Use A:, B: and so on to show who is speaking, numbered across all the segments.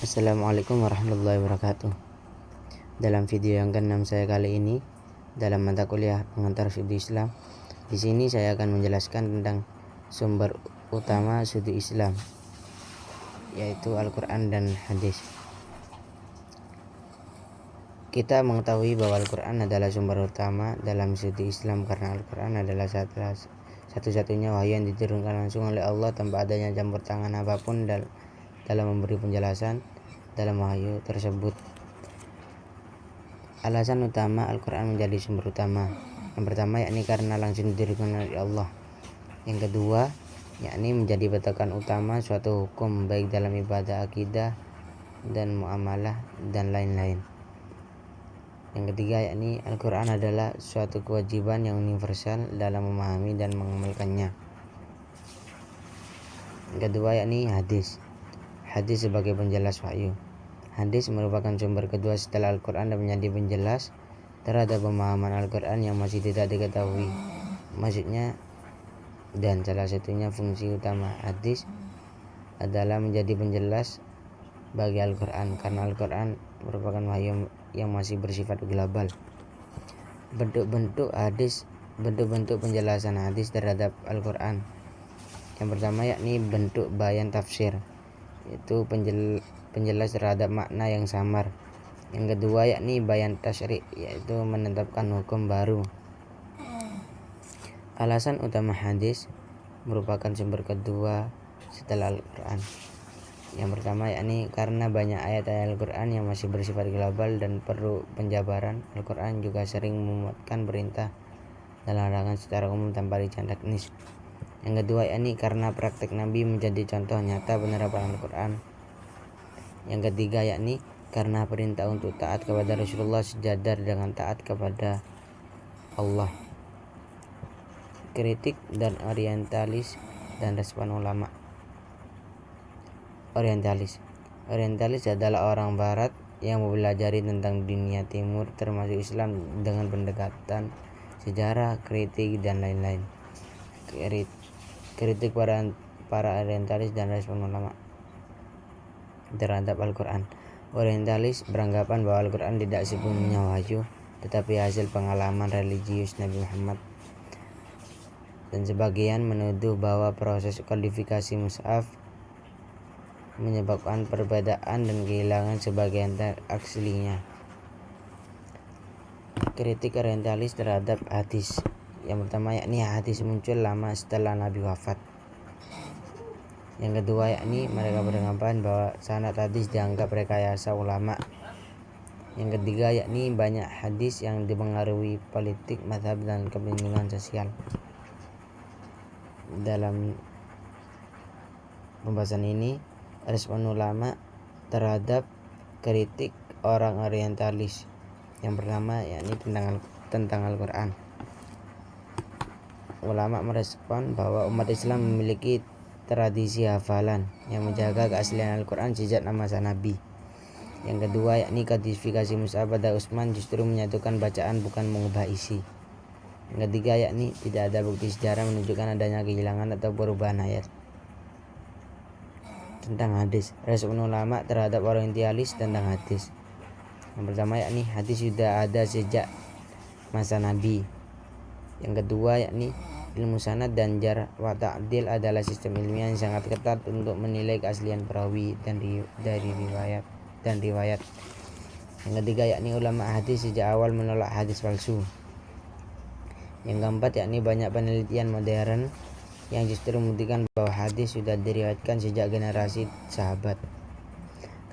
A: Assalamualaikum warahmatullahi wabarakatuh. Dalam video yang ke-6 saya kali ini dalam mata kuliah pengantar studi Islam, di sini saya akan menjelaskan tentang sumber utama studi Islam, yaitu Al-Quran dan Hadis. Kita mengetahui bahwa Al-Quran adalah sumber utama dalam studi Islam karena Al-Quran adalah satu-satunya wahyu yang diturunkan langsung oleh Allah tanpa adanya campur tangan apapun dalam memberi penjelasan dalam wahyu tersebut. Alasan utama Al-Quran menjadi sumber utama, yang pertama yakni karena langsung diturunkan oleh Allah. Yang kedua yakni menjadi patokan utama suatu hukum baik dalam ibadah, akidah, dan muamalah dan lain-lain. Yang ketiga yakni Al-Quran adalah suatu kewajiban yang universal dalam memahami dan mengamalkannya. Yang kedua yakni hadis sebagai penjelas wahyu. Hadis merupakan sumber kedua setelah Al-Quran dan menjadi penjelas terhadap pemahaman Al-Quran yang masih tidak diketahui maksudnya, dan salah satunya fungsi utama hadis adalah menjadi penjelas bagi Al-Quran karena Al-Quran merupakan wahyu yang masih bersifat global. Bentuk-bentuk penjelasan hadis terhadap Al-Quran. Yang pertama yakni bentuk bayan tafsir, yaitu penjelas terhadap makna yang samar. Yang kedua yakni bayan tasyri', yaitu menetapkan hukum baru. Alasan utama hadis merupakan sumber kedua setelah Al-Quran. Yang pertama yakni karena banyak ayat-ayat Al-Quran yang masih bersifat global dan perlu penjabaran. Al-Quran juga sering memuatkan perintah dan larangan secara umum tanpa rincian teknis. Yang kedua yakni karena praktek Nabi menjadi contoh nyata penerapan Al-Quran. Yang ketiga yakni karena perintah untuk taat kepada Rasulullah sejajar dengan taat kepada Allah. Kritik dan orientalis dan respon ulama. Orientalis adalah orang barat yang mempelajari tentang dunia timur termasuk Islam dengan pendekatan sejarah, kritik, dan lain-lain. Kritik para orientalis dan respon ulama terhadap Al-Quran. Orientalis beranggapan bahwa Al-Quran tidak sepenuhnya wahyu, tetapi hasil pengalaman religius Nabi Muhammad, dan sebagian menuduh bahwa proses kodifikasi mushaf menyebabkan perbedaan dan kehilangan sebagian aslinya. Kritik orientalis terhadap hadis. Yang pertama yakni hadis muncul lama setelah Nabi wafat. Yang kedua yakni mereka beranggapan bahwa sanad hadis dianggap rekayasa ulama. Yang ketiga yakni banyak hadis yang dipengaruhi politik, mazhab, dan kepentingan sosial. Dalam pembahasan ini, respon ulama terhadap kritik orang orientalis. Yang pertama yakni tentang Al-Quran. Ulama merespon bahwa umat Islam memiliki tradisi hafalan yang menjaga keaslian Al-Quran sejak masa Nabi. Yang kedua yakni kodifikasi mushaf pada Utsman justru menyatukan bacaan bukan mengubah isi. Yang ketiga yakni tidak ada bukti sejarah menunjukkan adanya kehilangan atau perubahan ayat. Tentang hadis, respon ulama terhadap orientalis tentang hadis. Yang pertama yakni hadis sudah ada sejak masa Nabi. Yang kedua yakni ilmu sanad dan jar wa ta'dil adalah sistem ilmiah yang sangat ketat untuk menilai keaslian perawi dari riwayat. Yang ketiga yakni ulama hadis sejak awal menolak hadis palsu. Yang keempat yakni banyak penelitian modern yang justru membuktikan bahwa hadis sudah diriwayatkan sejak generasi sahabat.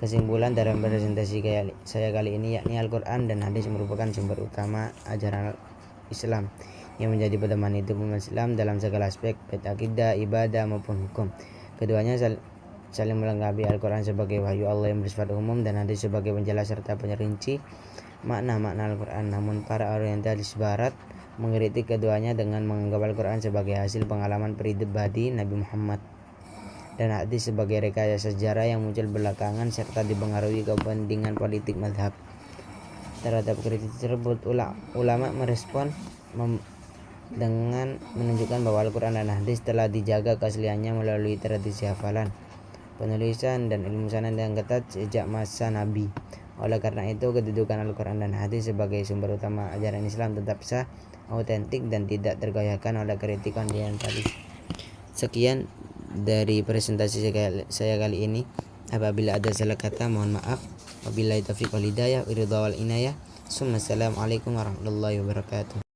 A: Kesimpulan dalam presentasi saya kali ini yakni Al-Quran dan hadis merupakan sumber utama ajaran Islam yang menjadi pedoman hidup umat Islam dalam segala aspek, baik akidah, ibadah, maupun hukum. Keduanya saling melengkapi. Al-Quran sebagai wahyu Allah yang bersifat umum dan hadis sebagai penjelas serta perinci makna-makna Al-Quran. Namun para orientalis barat mengkritik keduanya dengan menganggap Al-Quran sebagai hasil pengalaman pribadi Nabi Muhammad dan hadis sebagai rekayasa sejarah yang muncul belakangan serta dipengaruhi kepentingan politik mazhab. Terhadap kritik tersebut, ulama merespon dengan menunjukkan bahwa Al-Quran dan hadis telah dijaga keasliannya melalui tradisi hafalan, penulisan dan ilmu sanad yang ketat sejak masa Nabi. Oleh karena itu, kedudukan Al-Quran dan hadis sebagai sumber utama ajaran Islam tetap sah, autentik, dan tidak tergoyahkan oleh kritikan orientalis. Sekian dari presentasi saya kali ini. Apabila ada salah kata, mohon maaf. Wabillahi taufiq wal hidayah, Assalamualaikum warahmatullahi wabarakatuh.